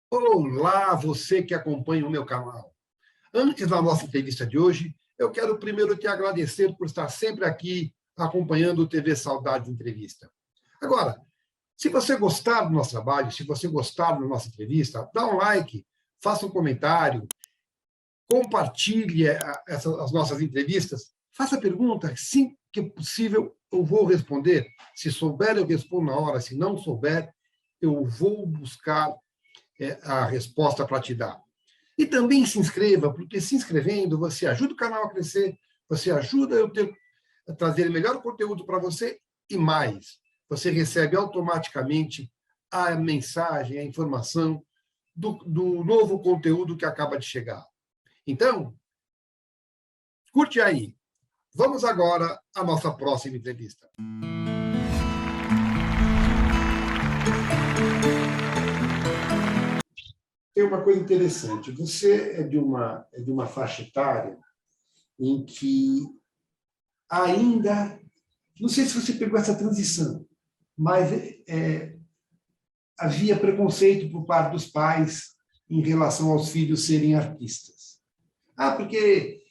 Olá, você que acompanha o meu canal. Antes da nossa entrevista de hoje, eu quero primeiro te agradecer por estar sempre aqui acompanhando o TV Saudade Entrevista. Agora, se você gostar do nosso trabalho, se você gostar da nossa entrevista, dá um like, faça um comentário, compartilhe as nossas entrevistas, faça perguntas, sim que é possível, eu vou responder. Se souber, eu respondo na hora, se não souber, eu vou buscar a resposta para te dar. E também se inscreva, porque se inscrevendo, você ajuda o canal a crescer, você ajuda a trazer melhor conteúdo para você e mais. Você recebe automaticamente a mensagem, a informação do novo conteúdo que acaba de chegar. Então, curte aí. Vamos agora à nossa próxima entrevista. Tem uma coisa interessante. Você é de uma faixa etária em que ainda, não sei se você pegou essa transição, mas havia preconceito por parte dos pais em relação aos filhos serem artistas. Porque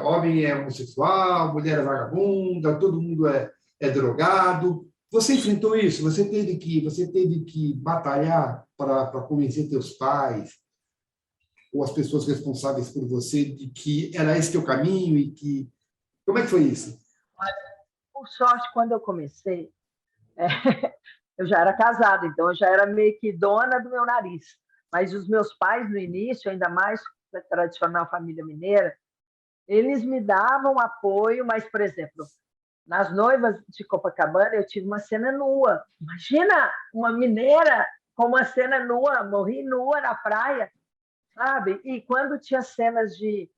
homem é homossexual, mulher é vagabunda, todo mundo é drogado. Você enfrentou isso? Você teve que batalhar para convencer teus pais ou as pessoas responsáveis por você de que era esse teu caminho e que... Como é que foi isso? Por sorte, quando eu comecei, eu já era casada, então eu já era meio que dona do meu nariz. Mas os meus pais, no início, ainda mais da tradicional família mineira, eles me davam apoio, mas, por exemplo, nas noivas de Copacabana, eu tive uma cena nua. Imagina uma mineira com uma cena nua, morri nua na praia, sabe? E quando tinha cenas de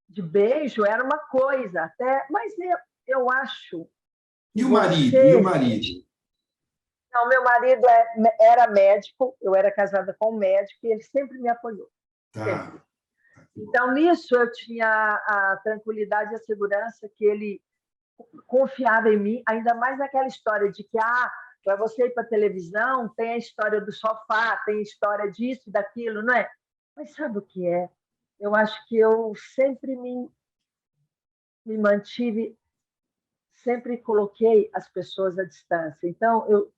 beijo, era uma coisa, até. Mas eu acho. E o marido? E o marido? Não, meu marido era médico, eu era casada com um médico e ele sempre me apoiou. Sempre. Então, nisso, eu tinha a tranquilidade e a segurança que ele confiava em mim, ainda mais naquela história de que, para você ir para a televisão, tem a história do sofá, tem a história disso e daquilo, não é? Mas sabe o que é? Eu acho que eu sempre me mantive, sempre coloquei as pessoas à distância. Então,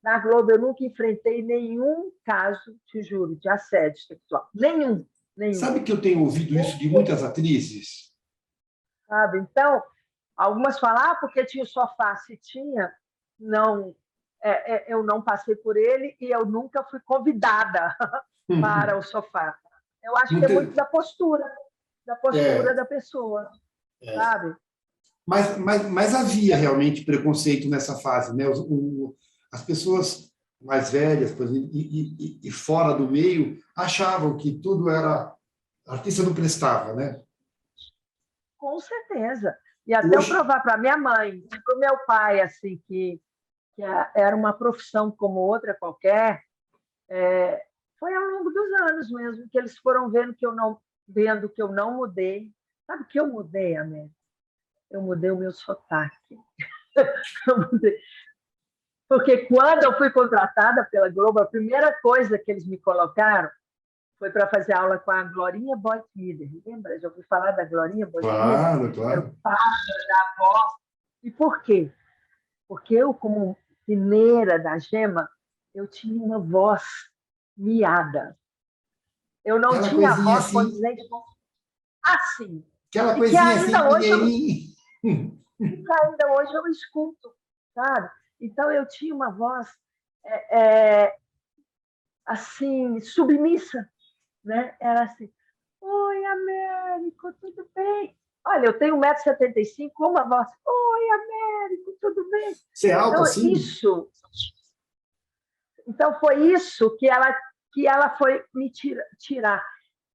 na Globo, eu nunca enfrentei nenhum caso, te juro, de assédio sexual. Nenhum. Sabe que eu tenho ouvido isso de muitas atrizes? Sabe? Então, algumas falam, porque tinha o sofá. Se tinha, não, eu não passei por ele e eu nunca fui convidada para o sofá. Eu acho que é muito da postura da pessoa, sabe? Mas havia realmente preconceito nessa fase, né? As pessoas mais velhas, por exemplo, e fora do meio achavam que tudo era artista, não prestava, né? Com certeza. E até eu provar para minha mãe e para o meu pai assim que era uma profissão como outra qualquer, foi ao longo dos anos mesmo que eles foram vendo que eu não mudei. Sabe o que eu mudei, América? Eu mudei o meu sotaque. Eu mudei. Porque quando eu fui contratada pela Globo, a primeira coisa que eles me colocaram foi para fazer aula com a Glorinha Boitmiller. Lembra? Já ouvi falar da Glorinha Boitmiller? Claro. Era o pássaro da voz. E por quê? Porque eu, como mineira da Gema, eu tinha uma voz miada. Eu não tinha voz assim, condizente assim. Aquela coisinha assim, mineirinha. Que ainda hoje eu escuto, sabe? Então, eu tinha uma voz assim, submissa, né? Era assim, oi, Américo, tudo bem? Olha, eu tenho 1,75 m, com uma voz, oi, Américo, tudo bem? Você é alto então, assim? Então, foi isso que ela foi me tirar.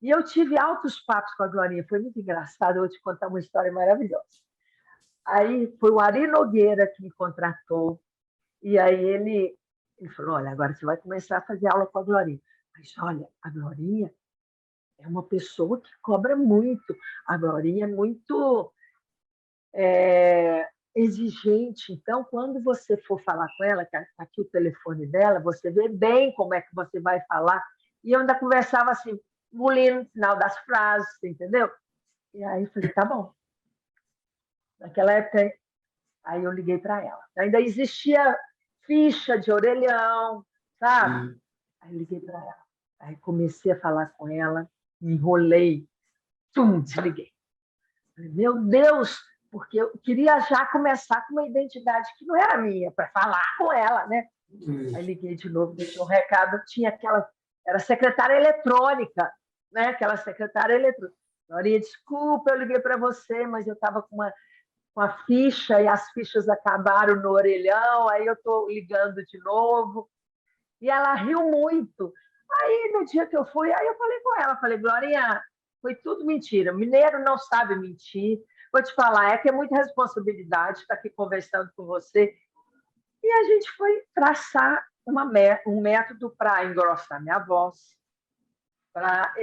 E eu tive altos papos com a Glorinha, foi muito engraçado, eu vou te contar uma história maravilhosa. Aí foi o Ari Nogueira que me contratou, e aí ele falou, olha, agora você vai começar a fazer aula com a Glorinha. Mas, olha, a Glorinha é uma pessoa que cobra muito. A Glorinha é muito exigente. Então, quando você for falar com ela, que aqui o telefone dela, você vê bem como é que você vai falar. E eu ainda conversava assim, engolindo no final das frases, entendeu? E aí eu falei, tá bom. Naquela época, aí eu liguei para ela. Ainda existia ficha de orelhão, sabe? Aí eu liguei para ela. Aí comecei a falar com ela, me enrolei, desliguei. Falei, meu Deus, porque eu queria já começar com uma identidade que não era minha, para falar com ela, né? Aí liguei de novo, deixei um recado, tinha aquela, era secretária eletrônica, né? Aquela secretária eletrônica. Glorinha, desculpa, eu liguei para você, mas eu estava com a ficha e as fichas acabaram no orelhão, aí eu estou ligando de novo. E ela riu muito. Aí, no dia que eu fui, aí eu falei com ela, falei, Glorinha, foi tudo mentira. Mineiro não sabe mentir. Vou te falar, é que é muita responsabilidade estar aqui conversando com você. E a gente foi traçar um método para engrossar minha voz, para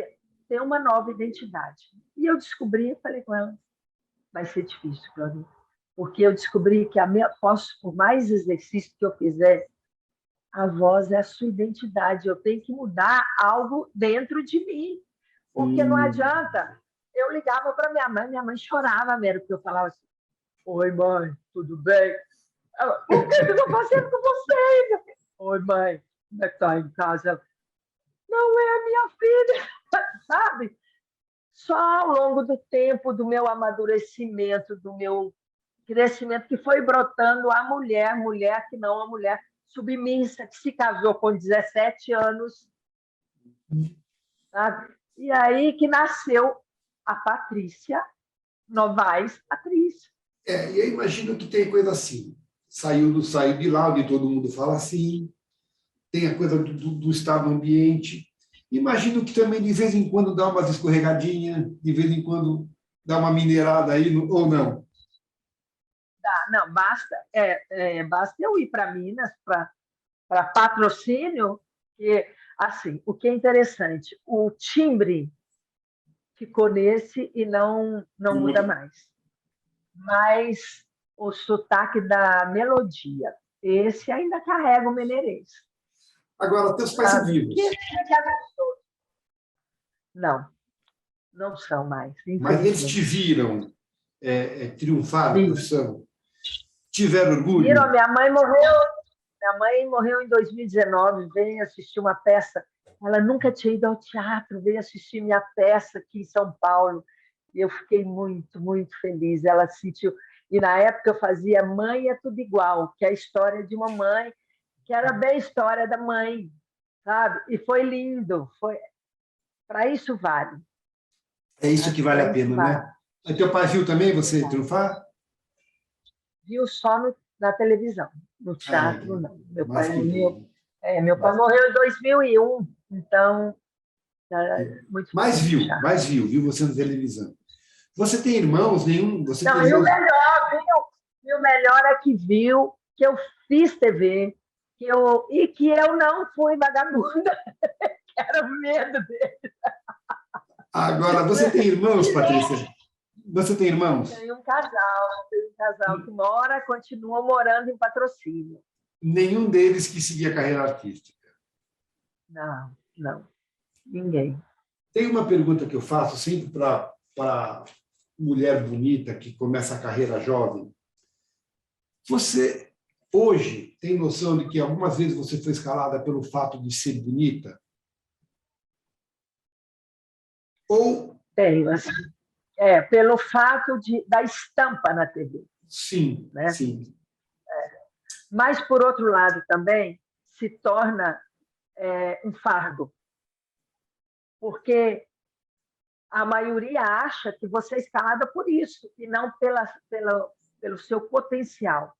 ter uma nova identidade. E eu descobri, falei com ela, vai ser difícil, Glorinha, porque eu descobri que por mais exercício que eu fizer, a voz é a sua identidade. Eu tenho que mudar algo dentro de mim. Porque não adianta. Eu ligava para minha mãe chorava mesmo, porque eu falava assim, oi, mãe, tudo bem? Ela, o que eu estou fazendo com você? Oi, mãe, como é que está em casa? Não é a minha filha, sabe? Só ao longo do tempo, do meu amadurecimento, do meu crescimento, que foi brotando a mulher que não a mulher submissa, que se casou com 17 anos, sabe? E aí que nasceu a Patrícia Novaes Patrícia. E eu imagino que tem coisa assim, saiu de lá, onde todo mundo fala assim, tem a coisa do estar no ambiente. Imagino que também, de vez em quando, dá umas escorregadinhas, de vez em quando dá uma minerada aí, ou não? Não, basta eu ir para Minas, para patrocínio, que, assim, o que é interessante, o timbre ficou nesse e não muda mais. Mas o sotaque da melodia, esse ainda carrega o mineirês. Agora, teus pais são vivos? Não são mais. Mas eles te viram triunfar na profissão? Tiveram orgulho? Viram, minha mãe morreu em 2019, veio assistir uma peça. Ela nunca tinha ido ao teatro, veio assistir minha peça aqui em São Paulo. E eu fiquei muito, muito feliz. Ela sentiu. E na época eu fazia Mãe é Tudo Igual, que é a história de uma mãe, que era bem a história da mãe, sabe? E foi lindo. Para isso vale. É isso que vale a pena, né? E teu pai viu também você triunfar? Viu só na televisão, no teatro, não. Meu pai morreu em 2001, então... Mas viu você na televisão. Você tem irmãos? Nenhum? Você não, tem irmãos? E o melhor é que viu que eu fiz TV e que eu não fui vagabunda, que era o medo dele. Agora, você tem irmãos, Patrícia? Você tem irmãos? Tenho um casal que continua morando em Patrocínio. Nenhum deles que seguia a carreira artística? Não. Ninguém. Tem uma pergunta que eu faço sempre para mulher bonita que começa a carreira jovem. Você, hoje, tem noção de que algumas vezes você foi escalada pelo fato de ser bonita? Ou... Tenho, assim. Pelo fato da estampa na TV. Sim, né? Sim. Mas, por outro lado, também se torna um fardo. Porque a maioria acha que você é escalada por isso, e não pelo seu potencial.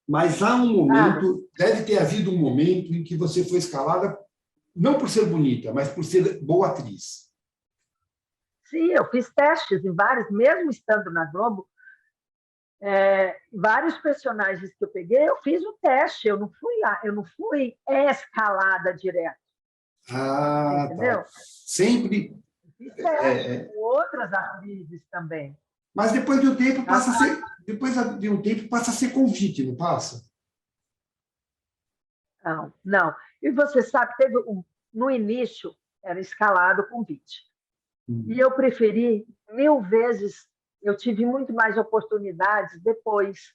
Mas há um momento, deve ter havido um momento em que você foi escalada, não por ser bonita, mas por ser boa atriz. Sim, eu fiz testes em vários, mesmo estando na Globo, vários personagens que eu peguei, eu fiz o teste, eu não fui escalada direto. Entendeu? Tá. Sempre... Fiz teste com outras atrizes também. Mas depois de um tempo passa a ser convite, não passa? Não. E você sabe, teve no início, era escalado o convite. E eu preferi 1000 vezes, eu tive muito mais oportunidades depois,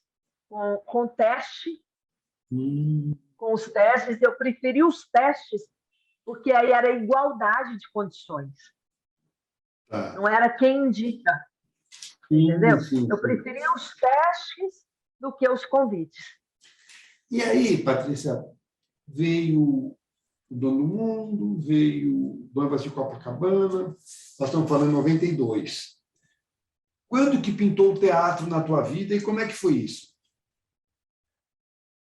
com teste, com os testes, eu preferi os testes, porque aí era igualdade de condições. Não era quem indica, entendeu? Eu preferia os testes do que os convites. E aí, Patrícia, veio o Dono do Mundo, veio Noivas de Copacabana, nós estamos falando em 92. Quando que pintou o teatro na tua vida e como é que foi isso?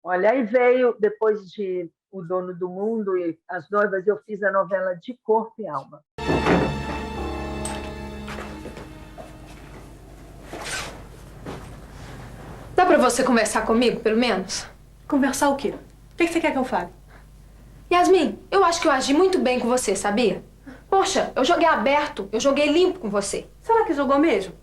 Olha, aí veio, depois de O Dono do Mundo e As Noivas, eu fiz a novela De Corpo e Alma. Dá pra você conversar comigo, pelo menos? Conversar o quê? O que você quer que eu fale? Yasmin, eu acho que eu agi muito bem com você, sabia? Poxa, eu joguei aberto, eu joguei limpo com você. Será que jogou mesmo?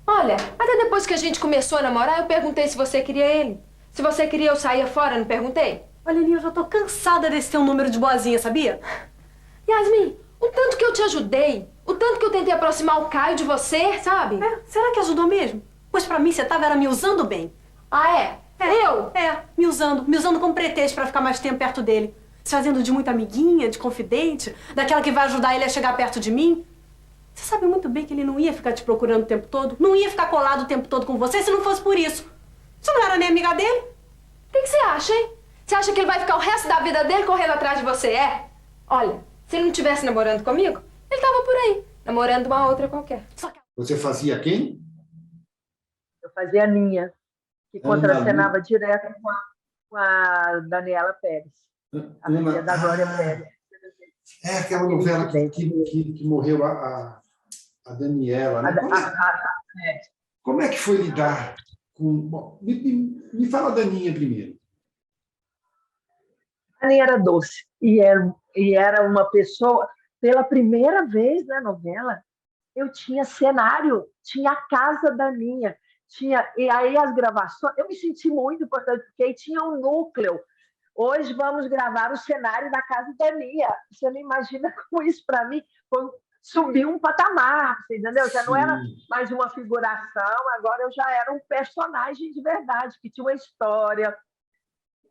Olha, até depois que a gente começou a namorar, eu perguntei se você queria ele. Se você queria, eu saía fora, não perguntei? Olha, Aninha, eu já tô cansada desse teu número de boazinha, sabia? Yasmin, o tanto que eu te ajudei, o tanto que eu tentei aproximar o Caio de você, sabe? Será que ajudou mesmo? Pois pra mim você tava era me usando bem. Ah, é? Eu? Me usando como pretexto pra ficar mais tempo perto dele. Se fazendo de muita amiguinha, de confidente, daquela que vai ajudar ele a chegar perto de mim. Você sabe muito bem que ele não ia ficar te procurando o tempo todo, não ia ficar colado o tempo todo com você se não fosse por isso. Você não era nem amiga dele? O que você acha, hein? Você acha que ele vai ficar o resto da vida dele correndo atrás de você, é? Olha, se ele não estivesse namorando comigo, ele tava por aí, namorando uma outra qualquer. Você fazia quem? Eu fazia a Ninha, que contracenava direto com a Daniela Pérez, a filha da Glória Pérez. É aquela novela que morreu a Daniela, né? Como é que foi lidar com... Bom, me fala da Aninha primeiro. A Aninha era doce e era uma pessoa... Pela primeira vez na novela, eu tinha cenário, tinha a casa da Aninha, e aí as gravações... Eu me senti muito importante, porque aí tinha um núcleo. Hoje vamos gravar o cenário da casa da Aninha. Você não imagina como isso, para mim, subiu um patamar, você entendeu? Já não era mais uma figuração, agora eu já era um personagem de verdade, que tinha uma história.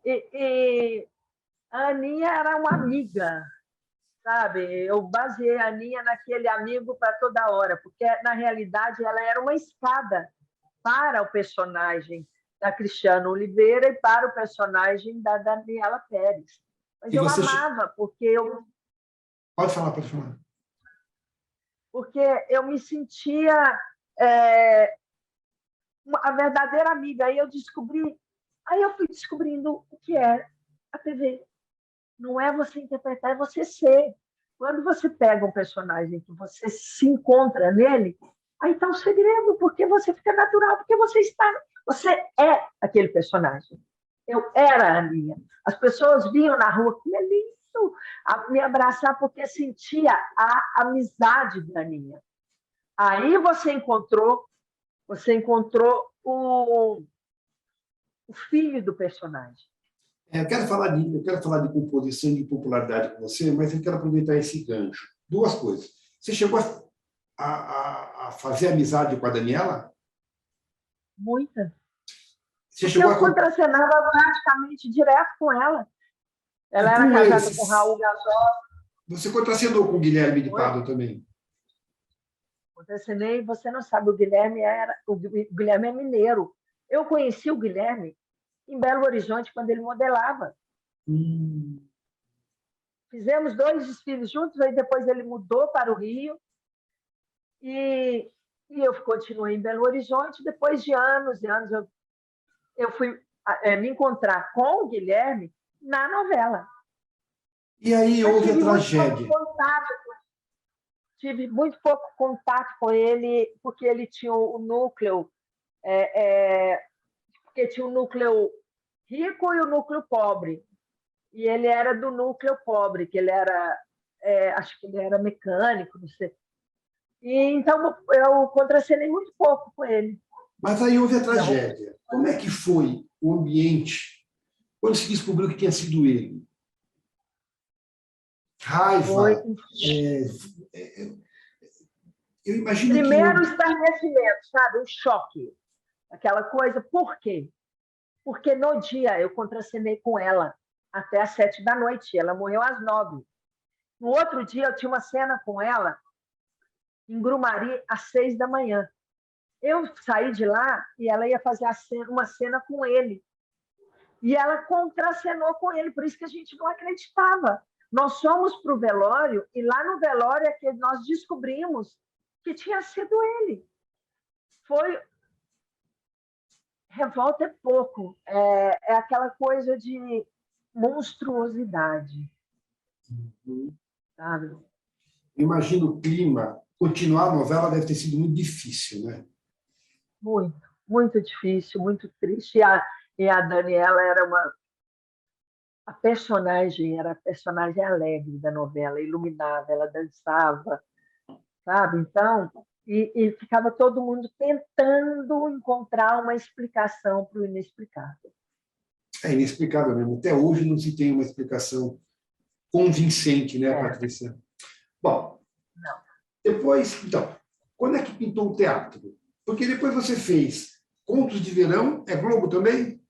E a Aninha era uma amiga, sabe? Eu baseei a Aninha naquele amigo para toda hora, porque, na realidade, ela era uma escada para o personagem da Cristiana Oliveira e para o personagem da Daniela Pérez. Mas eu amava, porque eu... Pode falar. Porque eu me sentia a verdadeira amiga. Aí eu fui descobrindo o que é a TV. Não é você interpretar, é você ser. Quando você pega um personagem que você se encontra nele, aí está o segredo, porque você fica natural, porque você é aquele personagem. Eu era a Aninha. As pessoas vinham na rua, que é lindo, a me abraçar, porque sentia a amizade da Aninha. Aí você encontrou o filho do personagem. Eu quero falar de composição e de popularidade com você, mas eu quero aproveitar esse gancho. Duas coisas. Você chegou a fazer amizade com a Daniela? Muita. Eu contracenava praticamente direto com ela. Ela era casada com o Raul Gasol. Você contracenou com o Guilherme de Pádua também? Contracenei, você não sabe, o Guilherme é mineiro. Eu conheci o Guilherme em Belo Horizonte, quando ele modelava. Fizemos 2 desfiles juntos, aí depois ele mudou para o Rio. E eu continuei em Belo Horizonte. Depois de anos e anos, eu fui me encontrar com o Guilherme na novela. E aí houve a tragédia. Tive muito pouco contato com ele, porque ele tinha o núcleo... porque tinha o núcleo rico e o núcleo pobre. E ele era do núcleo pobre, que ele era... acho que ele era mecânico, não sei. E, então, eu contracenei muito pouco com ele. Mas aí houve a tragédia. Como é que foi o ambiente quando se descobriu que tinha sido ele? Raiva. Foi... Eu imagino Primeiro, estarrecimento, sabe? Um choque. Aquela coisa. Por quê? Porque no dia eu contracenei com ela até às 7 da noite. Ela morreu às 9. No outro dia, eu tinha uma cena com ela em Grumari às 6 da manhã. Eu saí de lá e ela ia fazer uma cena com ele. E ela contracenou com ele, por isso que a gente não acreditava. Nós fomos para o velório e lá no velório é que nós descobrimos que tinha sido ele. Foi... Revolta é pouco. É aquela coisa de monstruosidade. Sabe? Imagino o clima. Continuar a novela deve ter sido muito difícil, né? Muito, muito difícil, muito triste. E a Daniela era a personagem alegre da novela, iluminava, ela dançava, sabe? Então, e ficava todo mundo tentando encontrar uma explicação para o inexplicável. É inexplicável mesmo. Até hoje não se tem uma explicação convincente, né, Patrícia? Bom, não. Depois, então, quando é que pintou o teatro? Porque depois você fez Contos de Verão, é Globo também?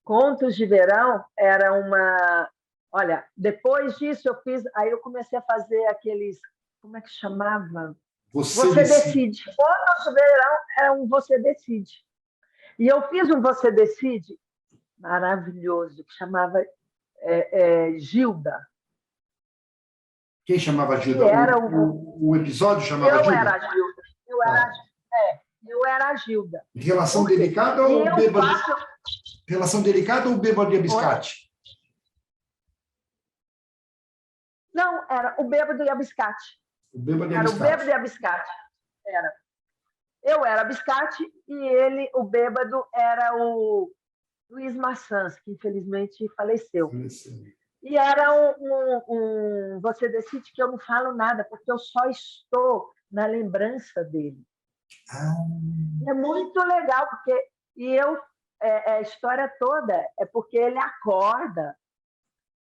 Contos de Verão era uma... Olha, depois disso eu fiz... Aí eu comecei a fazer aqueles... Como é que chamava? Você Decide. Contos de Verão era um Você Decide. E eu fiz um Você Decide maravilhoso, que chamava Gilda. Quem chamava Gilda? O episódio chamava Gilda? Eu era a Gilda. Relação delicada ou bêbado? Relação delicada ou bêbado de abiscate? Não, era o bêbado e abiscate. O bêbado e abiscate. Era o bêbado e abiscate. Era. Eu era abiscate e ele, o bêbado, era o Luiz Maçãs, que infelizmente faleceu. E era um Você Decide que eu não falo nada, porque eu só estou na lembrança dele. É muito legal, porque a história toda é porque ele acorda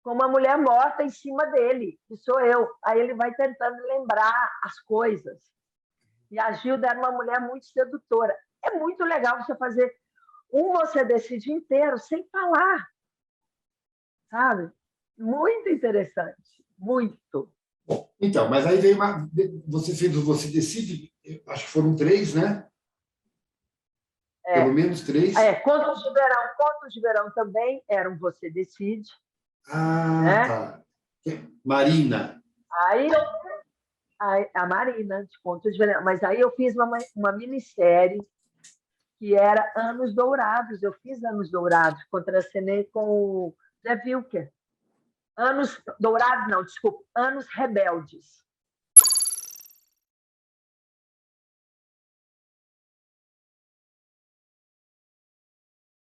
com uma mulher morta em cima dele, que sou eu. Aí ele vai tentando lembrar as coisas. E a Gilda era uma mulher muito sedutora. É muito legal você fazer Você Decide inteiro sem falar, sabe? Muito interessante, muito. Bom, então, mas aí veio você fez o Você Decide, acho que foram 3, né? Pelo menos 3. Contos de Verão também era um Você Decide. Tá. Marina. Aí a Marina, de Contos de Verão. Mas aí eu fiz uma minissérie que era Anos Dourados. Eu fiz Anos Dourados, contracenei com o Zé Wilker. Anos Dourados, não, desculpa, Anos Rebeldes.